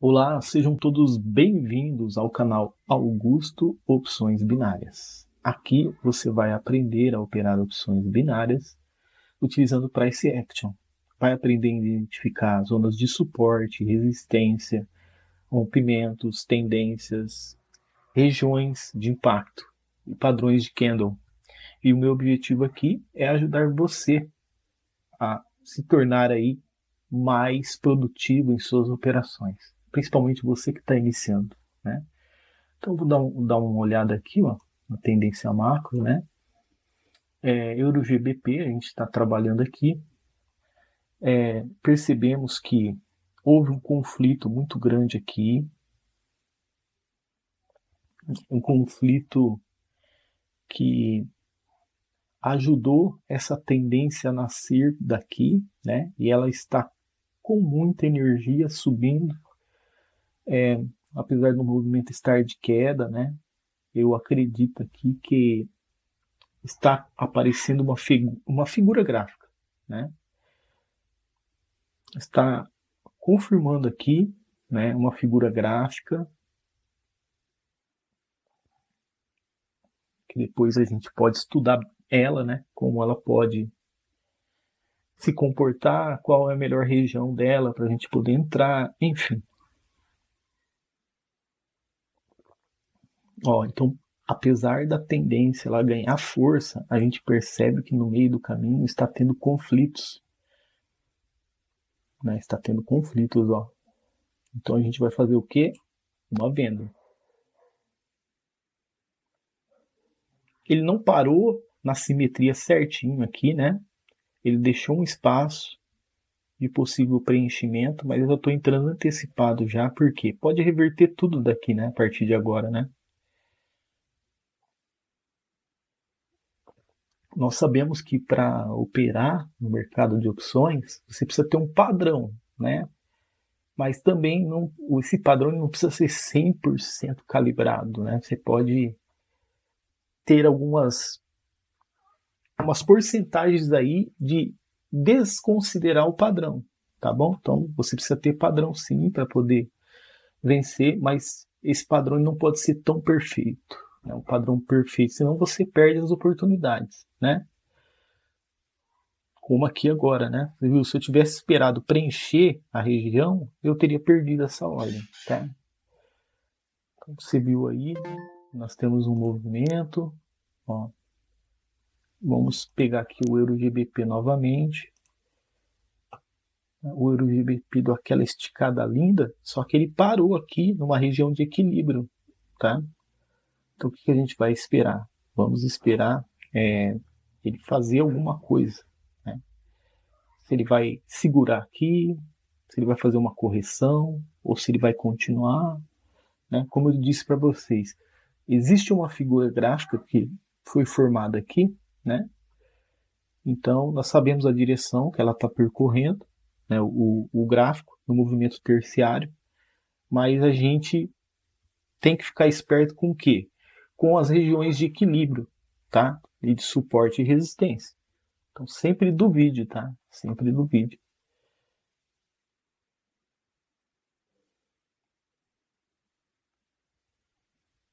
Olá, sejam todos bem-vindos ao canal Augusto Opções Binárias. Aqui você vai aprender a operar opções binárias utilizando Price Action. Vai aprender a identificar zonas de suporte, resistência, rompimentos, tendências, regiões de impacto e padrões de candle. E o meu objetivo aqui é ajudar você a se tornar aí mais produtivo em suas operações, principalmente você que está iniciando, né? Então vou dar uma olhada aqui, ó, na tendência macro, né? Euro GBP, a gente está trabalhando aqui. Percebemos que houve um conflito muito grande aqui, um conflito que ajudou essa tendência a nascer daqui, né? E ela está com muita energia subindo, apesar do movimento estar de queda, né? Eu acredito aqui que está aparecendo uma figura gráfica, né? Está confirmando aqui, né, uma figura gráfica que depois a gente pode estudar ela, né, como ela pode se comportar, qual é a melhor região dela para a gente poder entrar, enfim. Ó, então, apesar da tendência ela ganhar força, a gente percebe que no meio do caminho está tendo conflitos, né? Está tendo conflitos, ó. Então a gente vai fazer o quê? Uma venda. Ele não parou na simetria certinho aqui, né? Ele deixou um espaço de possível preenchimento, mas eu já estou entrando antecipado já, porque pode reverter tudo daqui, né? A partir de agora, né? Nós sabemos que para operar no mercado de opções, você precisa ter um padrão, né? Mas também não, esse padrão não precisa ser 100% calibrado, né? Você pode ter umas porcentagens aí de desconsiderar o padrão, tá bom? Então você precisa ter padrão sim para poder vencer, mas esse padrão não pode ser tão perfeito, né? Um padrão perfeito, senão você perde as oportunidades, né? Como aqui agora, né? Você viu? Se eu tivesse esperado preencher a região, eu teria perdido essa ordem, tá? Então, você viu aí, nós temos um movimento, ó. Vamos pegar aqui o Euro GBP novamente. O Euro GBP deu aquela esticada linda, só que ele parou aqui numa região de equilíbrio, tá? Então o que a gente vai esperar? Vamos esperar ele fazer alguma coisa, né? Se ele vai segurar aqui, se ele vai fazer uma correção, ou se ele vai continuar, né? Como eu disse para vocês, existe uma figura gráfica que foi formada aqui, né? Então nós sabemos a direção que ela está percorrendo, né? O gráfico no movimento terciário, mas a gente tem que ficar esperto com o quê? Com as regiões de equilíbrio, tá? E de suporte e resistência. Então sempre duvide, tá? Sempre duvide.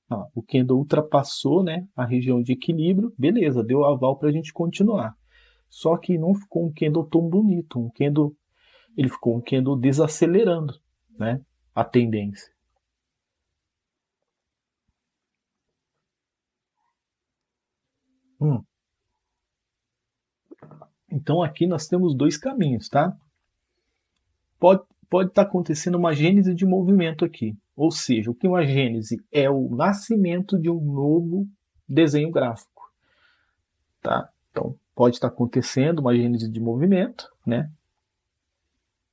Ó, o candle ultrapassou, né, a região de equilíbrio, beleza, deu aval para a gente continuar. Só que não ficou um candle tão bonito, ele ficou um candle desacelerando, né, a tendência. Hum. Então aqui nós temos dois caminhos, tá? Pode estar acontecendo uma gênese de movimento aqui. Ou seja, o que é uma gênese? É o nascimento de um novo desenho gráfico. Tá? Então, pode estar acontecendo uma gênese de movimento, né?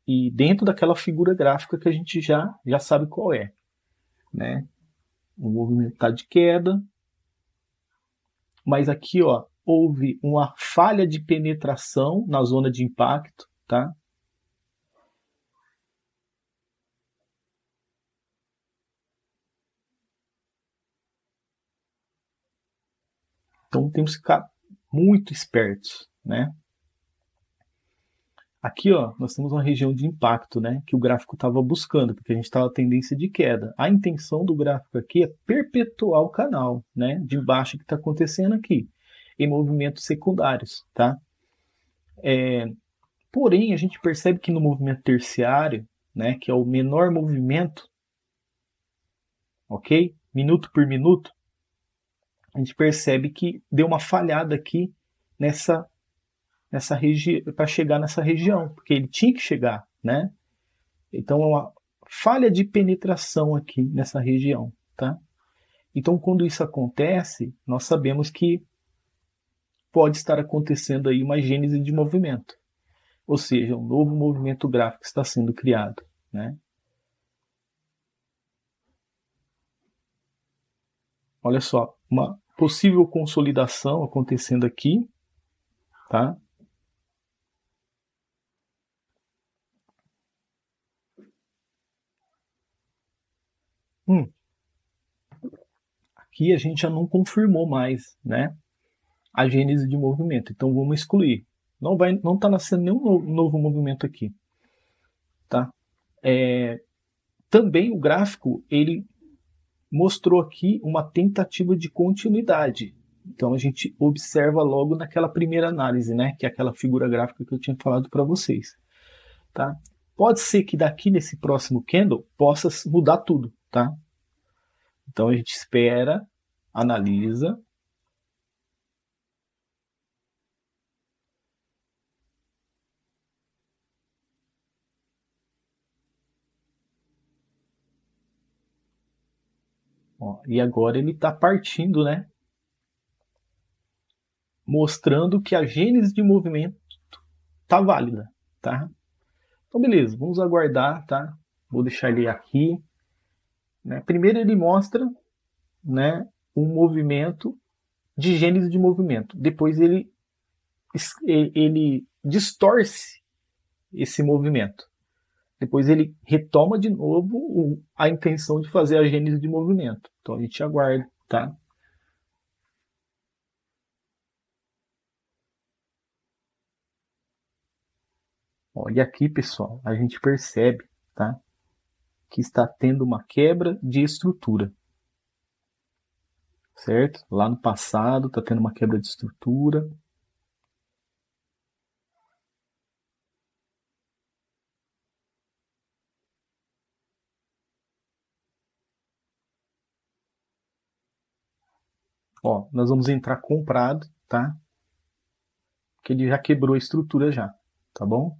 E dentro daquela figura gráfica que a gente já sabe qual é. Né? O movimento está de queda, mas aqui ó, houve uma falha de penetração na zona de impacto. Tá? Então temos que ficar muito espertos, né? Aqui, ó, nós temos uma região de impacto, né, que o gráfico estava buscando, porque a gente estava tendência de queda. A intenção do gráfico aqui é perpetuar o canal, né, de baixa que está acontecendo aqui, em movimentos secundários, tá? Porém, a gente percebe que no movimento terciário, né, que é o menor movimento, ok? Minuto por minuto, a gente percebe que deu uma falhada aqui nessa região, para chegar nessa região, porque ele tinha que chegar, né? Então é uma falha de penetração aqui nessa região, tá? Então quando isso acontece, nós sabemos que pode estar acontecendo aí uma gênese de movimento, ou seja, um novo movimento gráfico está sendo criado, né? Olha só, uma possível consolidação acontecendo aqui, tá? Aqui a gente já não confirmou mais, né, a gênese de movimento. Então vamos excluir. Não está nascendo nenhum novo movimento aqui, tá? Também o gráfico ele mostrou aqui uma tentativa de continuidade. Então a gente observa logo naquela primeira análise, né, que é aquela figura gráfica que eu tinha falado para vocês, tá? Pode ser que daqui nesse próximo candle possa mudar tudo, tá? Então a gente espera, analisa. Ó, e agora ele está partindo, né? Mostrando que a gênese de movimento está válida, tá? Então beleza, vamos aguardar, tá? Vou deixar ele aqui. Né? Primeiro ele mostra, né, um movimento de gênese de movimento. Depois ele distorce esse movimento. Depois ele retoma de novo a intenção de fazer a gênese de movimento. Então a gente aguarda, tá? Ó, e aqui, pessoal, a gente percebe, tá, que está tendo uma quebra de estrutura. Certo? Lá no passado está tendo uma quebra de estrutura. Ó, nós vamos entrar comprado, tá? Porque ele já quebrou a estrutura já, tá bom?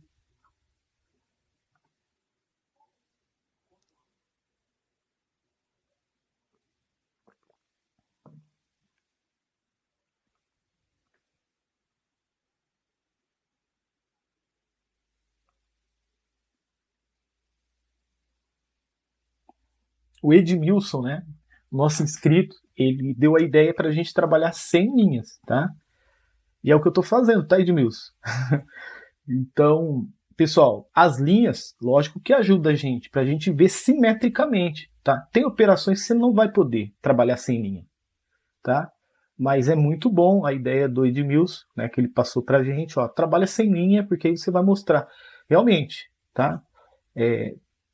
O Edmilson, né? Nosso inscrito, ele deu a ideia para a gente trabalhar 100 linhas, tá? E é o que eu estou fazendo, tá, Edmilson? Então, pessoal, as linhas, lógico que ajuda a gente, para a gente ver simetricamente, tá? Tem operações que você não vai poder trabalhar sem linha, tá? Mas é muito bom a ideia do Edmilson, né, que ele passou para a gente, ó, trabalha sem linha, porque aí você vai mostrar. Realmente, tá?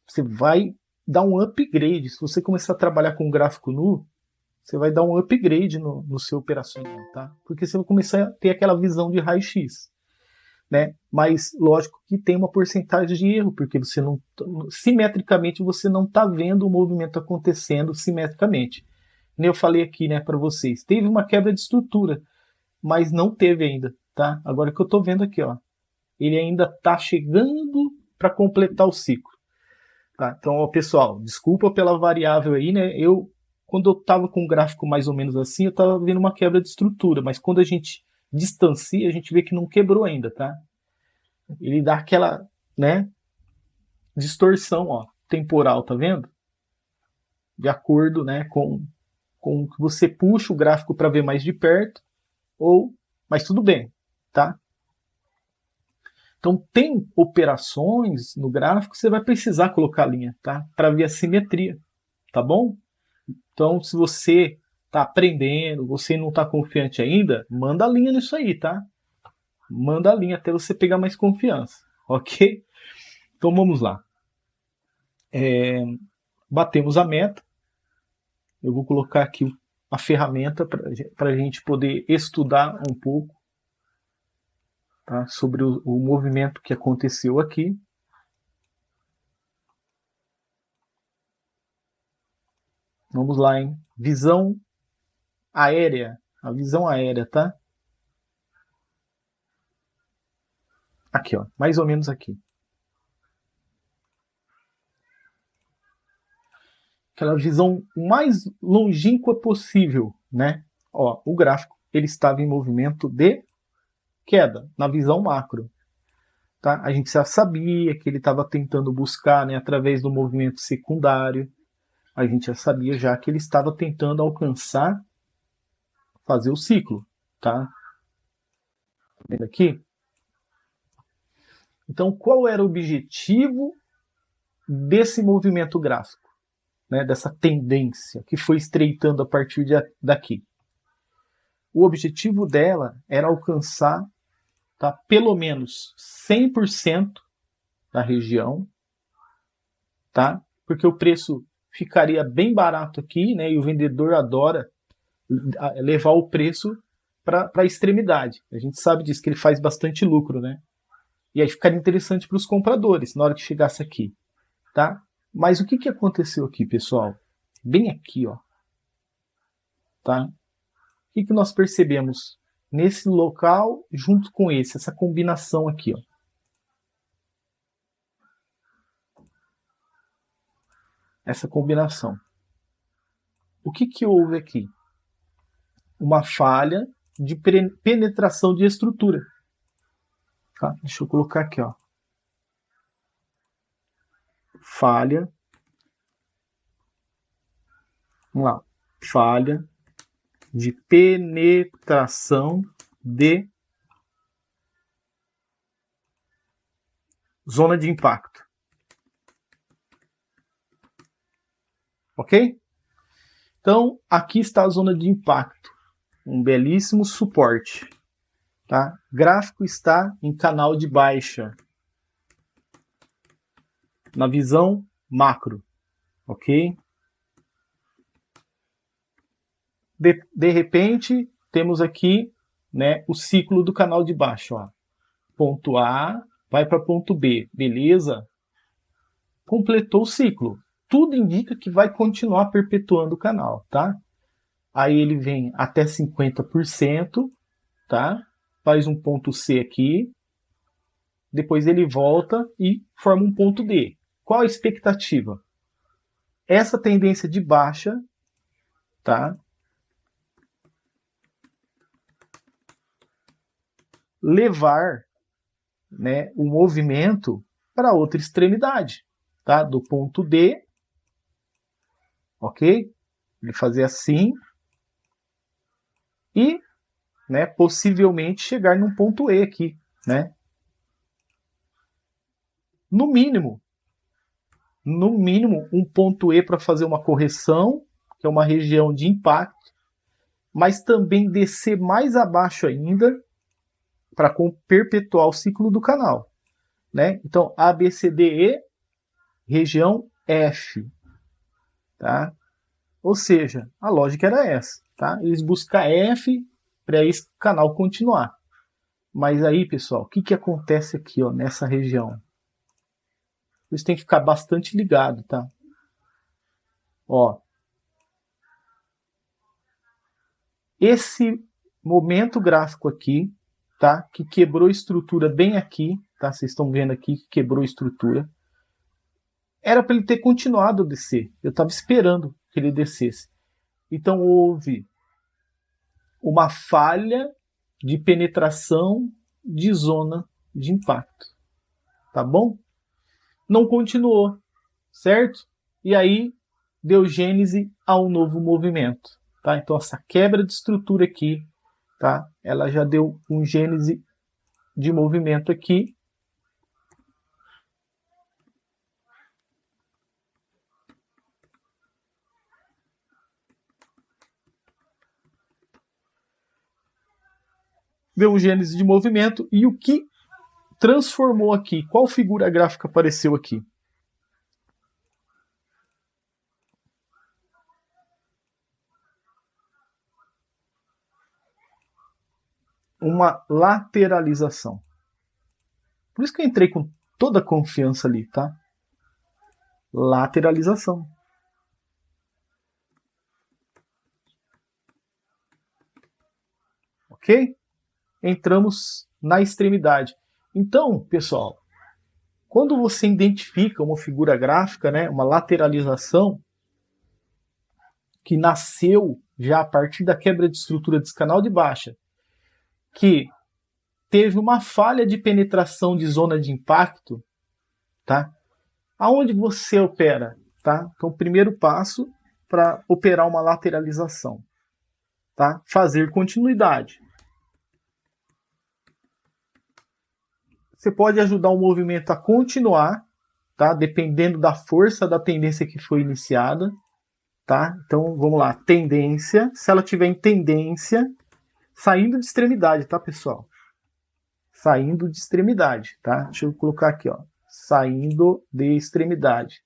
Você vai dar um upgrade. Se você começar a trabalhar com gráfico nu, você vai dar um upgrade no seu operacional, tá? Porque você vai começar a ter aquela visão de raio-x, né? Mas lógico que tem uma porcentagem de erro, porque você não, simetricamente você não está vendo o movimento acontecendo simetricamente. Nem eu falei aqui, né, para vocês. Teve uma quebra de estrutura, mas não teve ainda, tá? Agora que eu estou vendo aqui, ó, ele ainda está chegando para completar o ciclo. Tá? Então, ó, pessoal, desculpa pela variável aí, né? Quando eu estava com um gráfico mais ou menos assim, eu estava vendo uma quebra de estrutura, mas quando a gente distancia, a gente vê que não quebrou ainda, tá? Ele dá aquela, né, distorção, ó, temporal, tá vendo? De acordo, né, com que você puxa o gráfico para ver mais de perto, mas tudo bem, tá? Então tem operações no gráfico que você vai precisar colocar linha, tá? Para ver a simetria, tá bom? Então se você está aprendendo, você não está confiante ainda, manda a linha nisso aí, tá? Manda a linha até você pegar mais confiança, ok? Então vamos lá. Batemos a meta. Eu vou colocar aqui a ferramenta para a gente poder estudar um pouco, tá, sobre o movimento que aconteceu aqui. Vamos lá, hein? Visão aérea. A visão aérea, tá? Aqui, ó. Mais ou menos aqui. Aquela visão mais longínqua possível, né? Ó, o gráfico, ele estava em movimento de queda, na visão macro. Tá? A gente já sabia que ele estava tentando buscar, né, através do movimento secundário. A gente já sabia já que ele estava tentando alcançar, fazer o ciclo, tá? Tá vendo aqui? Então, qual era o objetivo desse movimento gráfico, né, dessa tendência que foi estreitando a partir daqui? O objetivo dela era alcançar, tá, pelo menos 100% da região, tá? Porque o preço ficaria bem barato aqui, né? E o vendedor adora levar o preço para a extremidade. A gente sabe disso, que ele faz bastante lucro, né? E aí ficaria interessante para os compradores na hora que chegasse aqui, tá? Mas o que aconteceu aqui, pessoal? Bem aqui, ó, tá? O que nós percebemos nesse local junto com essa combinação aqui, ó? Essa combinação. O que houve aqui? Uma falha de penetração de estrutura. Tá? Deixa eu colocar aqui, ó. Falha. Vamos lá. Falha de penetração de zona de impacto. Ok? Então, aqui está a zona de impacto. Um belíssimo suporte. Tá? Gráfico está em canal de baixa. Na visão macro. Ok? De repente, temos aqui, né, o ciclo do canal de baixa. Ó. Ponto A vai para ponto B. Beleza? Completou o ciclo. Tudo indica que vai continuar perpetuando o canal, tá? Aí ele vem até 50%, tá? Faz um ponto C aqui. Depois ele volta e forma um ponto D. Qual a expectativa? Essa tendência de baixa, tá? Levar, né, o movimento para outra extremidade, tá? Do ponto D, ok? Ele fazer assim e, né, possivelmente chegar num ponto E aqui, né? No mínimo, um ponto E para fazer uma correção, que é uma região de impacto, mas também descer mais abaixo ainda para perpetuar o ciclo do canal, né? Então, A, B, C, D, E, região F, tá? Ou seja, a lógica era essa, tá? Eles buscam F para esse canal continuar. Mas aí, pessoal, o que acontece aqui, ó, nessa região? Vocês têm que ficar bastante ligado, tá? Ó, esse momento gráfico aqui, tá? Que quebrou estrutura bem aqui, tá? Vocês estão vendo aqui que quebrou estrutura. Era para ele ter continuado a descer. Eu estava esperando que ele descesse. Então houve uma falha de penetração de zona de impacto, tá bom? Não continuou, certo? E aí deu gênese a um novo movimento, tá? Então essa quebra de estrutura aqui, tá? Ela já deu um gênese de movimento aqui. Deu um gênese de movimento e o que transformou aqui. Qual figura gráfica apareceu aqui? Uma lateralização. Por isso que eu entrei com toda a confiança ali, tá? Lateralização. Ok? Entramos na extremidade. Então, pessoal, quando você identifica uma figura gráfica, né, uma lateralização, que nasceu já a partir da quebra de estrutura desse canal de baixa, que teve uma falha de penetração de zona de impacto, tá? Aonde você opera, tá? Então, o primeiro passo para operar uma lateralização, tá? Fazer continuidade. Você pode ajudar o movimento a continuar, tá? Dependendo da força da tendência que foi iniciada, tá? Então, vamos lá. Tendência. Se ela tiver em tendência, saindo de extremidade, tá, pessoal? Saindo de extremidade, tá? Deixa eu colocar aqui, ó. Saindo de extremidade.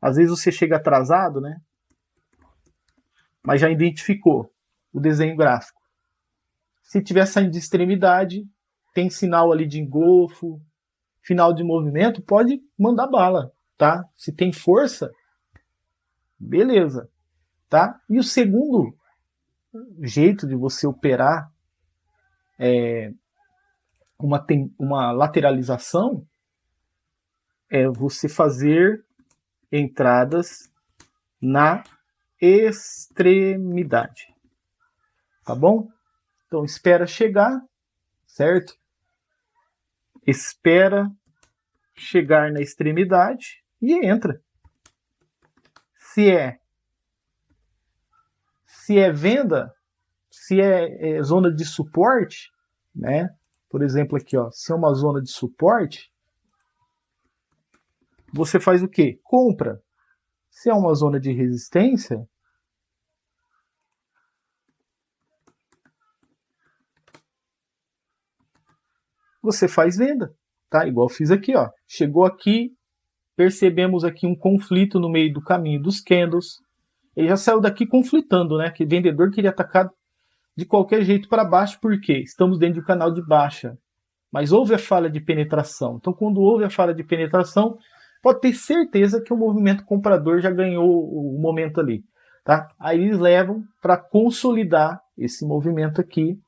Às vezes você chega atrasado, né? Mas já identificou o desenho gráfico. Se tiver saindo de extremidade, tem sinal ali de engolfo, final de movimento, pode mandar bala, tá? Se tem força, beleza, tá? E o segundo jeito de você operar uma lateralização é você fazer entradas na extremidade, tá bom? Então espera chegar, certo? Espera chegar na extremidade e entra. Se é venda, se é zona de suporte, né? Por exemplo aqui, ó, se é uma zona de suporte, você faz o quê? Compra. Se é uma zona de resistência, você faz venda, tá? Igual eu fiz aqui, ó. Chegou aqui, percebemos aqui um conflito no meio do caminho dos candles. Ele já saiu daqui conflitando, né? Que o vendedor queria atacar de qualquer jeito para baixo, porque estamos dentro do canal de baixa. Mas houve a falha de penetração. Então, quando houve a falha de penetração, pode ter certeza que o movimento comprador já ganhou o momento ali, tá? Aí eles levam para consolidar esse movimento aqui,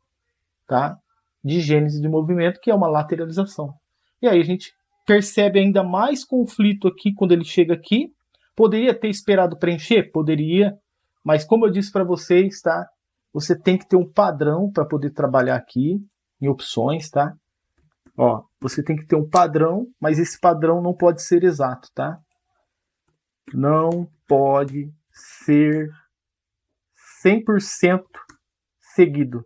tá? De gênese de movimento, que é uma lateralização. E aí a gente percebe ainda mais conflito aqui quando ele chega aqui. Poderia ter esperado preencher? Poderia, mas como eu disse para vocês, tá? Você tem que ter um padrão para poder trabalhar aqui em opções, tá? Ó, você tem que ter um padrão, mas esse padrão não pode ser exato, tá? Não pode ser 100% seguido.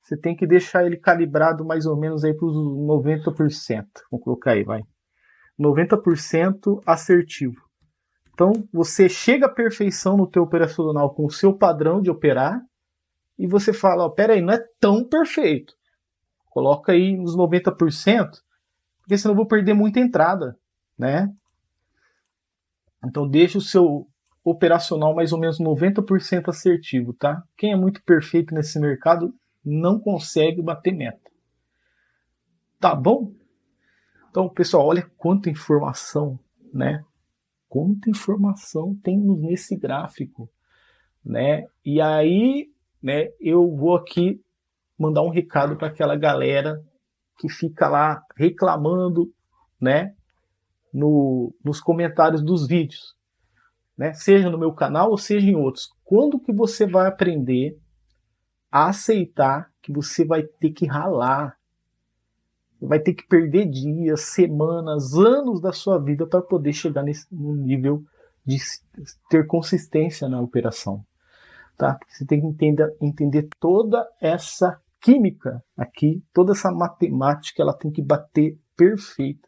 Você tem que deixar ele calibrado mais ou menos aí para os 90%. Vamos colocar aí, vai. 90% assertivo. Então, você chega à perfeição no teu operacional com o seu padrão de operar e você fala, ó, pera aí, não é tão perfeito. Coloca aí nos 90%, porque senão eu vou perder muita entrada, né? Então, deixa o seu operacional mais ou menos 90% assertivo, tá? Quem é muito perfeito nesse mercado não consegue bater meta. Tá bom? Então, pessoal, olha quanta informação, né? Quanta informação tem nesse gráfico, né? E aí, né, eu vou aqui mandar um recado para aquela galera que fica lá reclamando, né, nos comentários dos vídeos, né? Seja no meu canal ou seja em outros. Quando que você vai aprender a aceitar que você vai ter que ralar, vai ter que perder dias, semanas, anos da sua vida para poder chegar nesse nível de ter consistência na operação, tá? Você tem que entender toda essa química aqui, toda essa matemática, ela tem que bater perfeita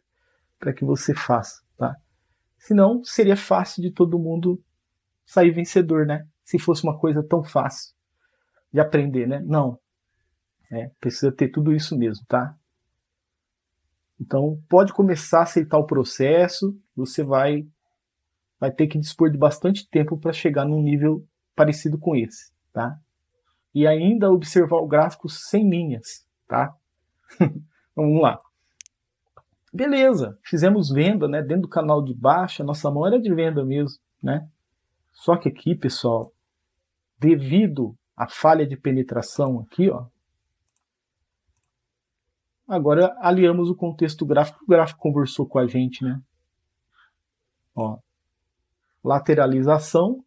para que você faça, tá? Senão seria fácil de todo mundo sair vencedor, né? Se fosse uma coisa tão fácil de aprender, né? Não. Precisa ter tudo isso mesmo, tá? Então, pode começar a aceitar o processo, você vai ter que dispor de bastante tempo para chegar num nível parecido com esse, tá? E ainda observar o gráfico sem linhas, tá? Vamos lá. Beleza, fizemos venda, né? Dentro do canal de baixo, a nossa mão era de venda mesmo, né? Só que aqui, pessoal, devido à falha de penetração aqui, ó, agora aliamos o contexto gráfico, o gráfico conversou com a gente, né? Ó, lateralização,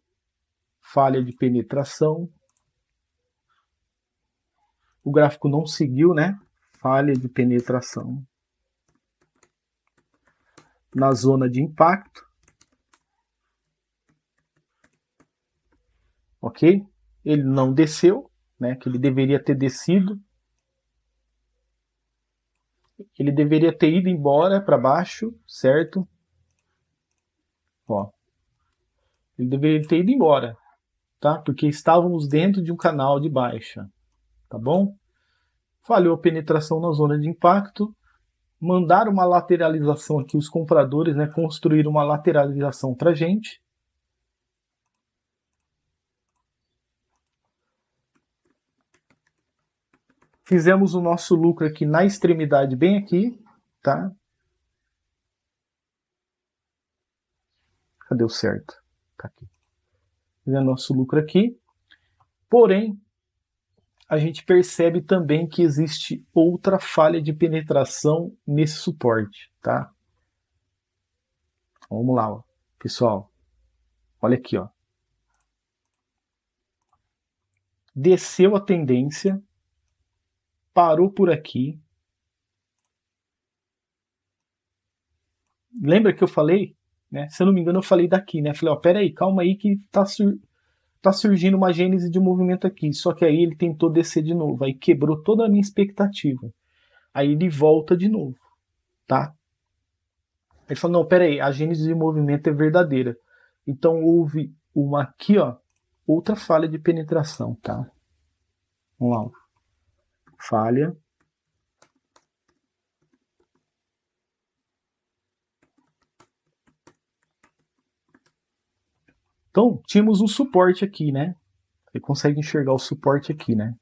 falha de penetração, o gráfico não seguiu, né? Falha de penetração. Na zona de impacto, ok? Ele não desceu, né? Que ele deveria ter descido. Ele deveria ter ido embora para baixo, certo? Ó, ele deveria ter ido embora, tá? Porque estávamos dentro de um canal de baixa, tá bom? Falhou a penetração na zona de impacto, mandaram uma lateralização aqui, os compradores, né, construíram uma lateralização para a gente. Fizemos o nosso lucro aqui na extremidade, bem aqui, tá? Cadê o certo? Tá aqui. Fizemos nosso lucro aqui. Porém, a gente percebe também que existe outra falha de penetração nesse suporte, tá? Vamos lá, ó. Pessoal. Olha aqui, ó. Desceu a tendência, parou por aqui. Lembra que eu falei, né? Se eu não me engano, eu falei daqui, né? Falei, ó, pera aí, calma aí que tá surgindo uma gênese de movimento aqui. Só que aí ele tentou descer de novo, aí quebrou toda a minha expectativa. Aí ele volta de novo, tá? Ele falou, não, pera aí, a gênese de movimento é verdadeira. Então houve uma aqui, ó, outra falha de penetração, tá? Vamos lá. Falha. Então, tínhamos um suporte aqui, né? Você consegue enxergar o suporte aqui, né?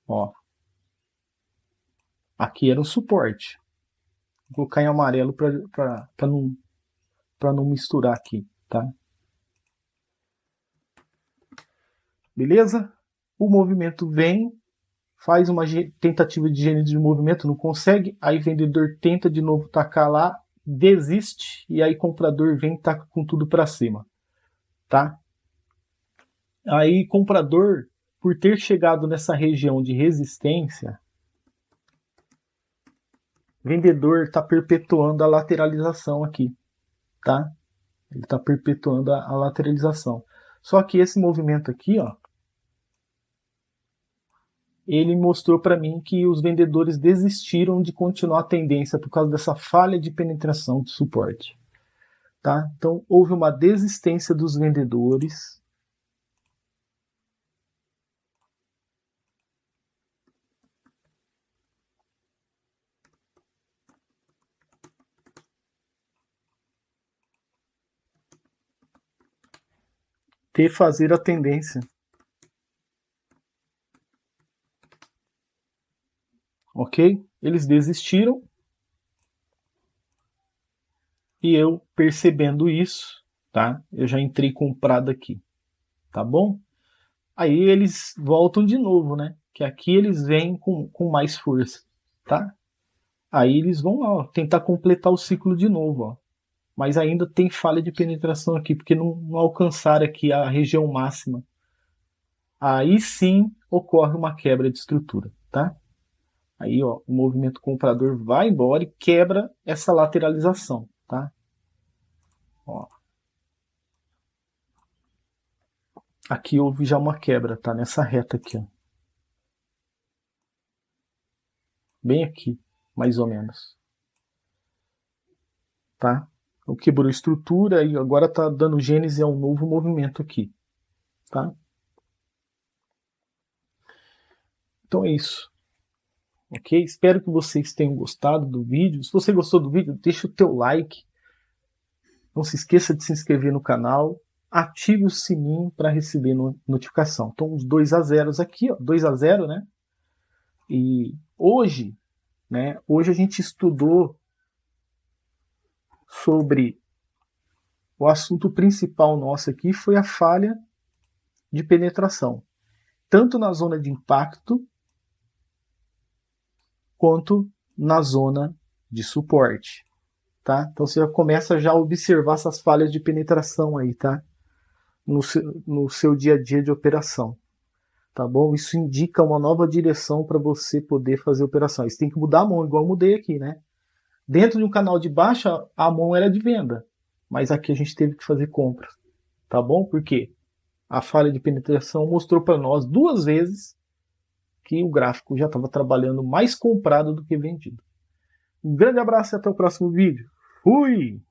Ó. Aqui era o suporte. Vou colocar em amarelo para não misturar aqui, tá? Beleza? O movimento vem, faz uma tentativa de gênese de movimento, não consegue, aí vendedor tenta de novo tacar lá, desiste, e aí comprador vem e taca com tudo para cima, tá? Aí comprador, por ter chegado nessa região de resistência, vendedor está perpetuando a lateralização aqui, tá? Ele está perpetuando a lateralização. Só que esse movimento aqui, ó, ele mostrou para mim que os vendedores desistiram de continuar a tendência por causa dessa falha de penetração de suporte. Tá? Então, houve uma desistência dos vendedores. De fazer a tendência. Ok? Eles desistiram. E eu, percebendo isso, tá? Eu já entrei comprado aqui. Tá bom? Aí eles voltam de novo, né? Que aqui eles vêm com mais força, tá? Aí eles vão lá, ó, tentar completar o ciclo de novo, ó. Mas ainda tem falha de penetração aqui, porque não alcançaram aqui a região máxima. Aí sim ocorre uma quebra de estrutura, tá? Aí, ó, o movimento comprador vai embora e quebra essa lateralização, tá? Ó. Aqui houve já uma quebra, tá? Nessa reta aqui, ó. Bem aqui, mais ou menos. Tá? Então quebrou a estrutura e agora tá dando gênese a um novo movimento aqui, tá? Então é isso. ok? Espero que vocês tenham gostado do vídeo. Se você gostou do vídeo, deixa o teu like. Não se esqueça de se inscrever no canal. Ative o sininho para receber notificação. Então, os 2-0 aqui, ó, 2-0, né? E hoje a gente estudou sobre o assunto principal nosso aqui, foi a falha de penetração, tanto na zona de impacto quanto na zona de suporte, tá? Então você já começa já a observar essas falhas de penetração aí, tá? No seu dia a dia de operação, tá bom? Isso indica uma nova direção para você poder fazer operações. Você tem que mudar a mão, igual eu mudei aqui, né? Dentro de um canal de baixa, a mão era de venda, mas aqui a gente teve que fazer compra, tá bom? Por quê? A falha de penetração mostrou para nós 2 vezes que o gráfico já estava trabalhando mais comprado do que vendido. Um grande abraço e até o próximo vídeo. Fui!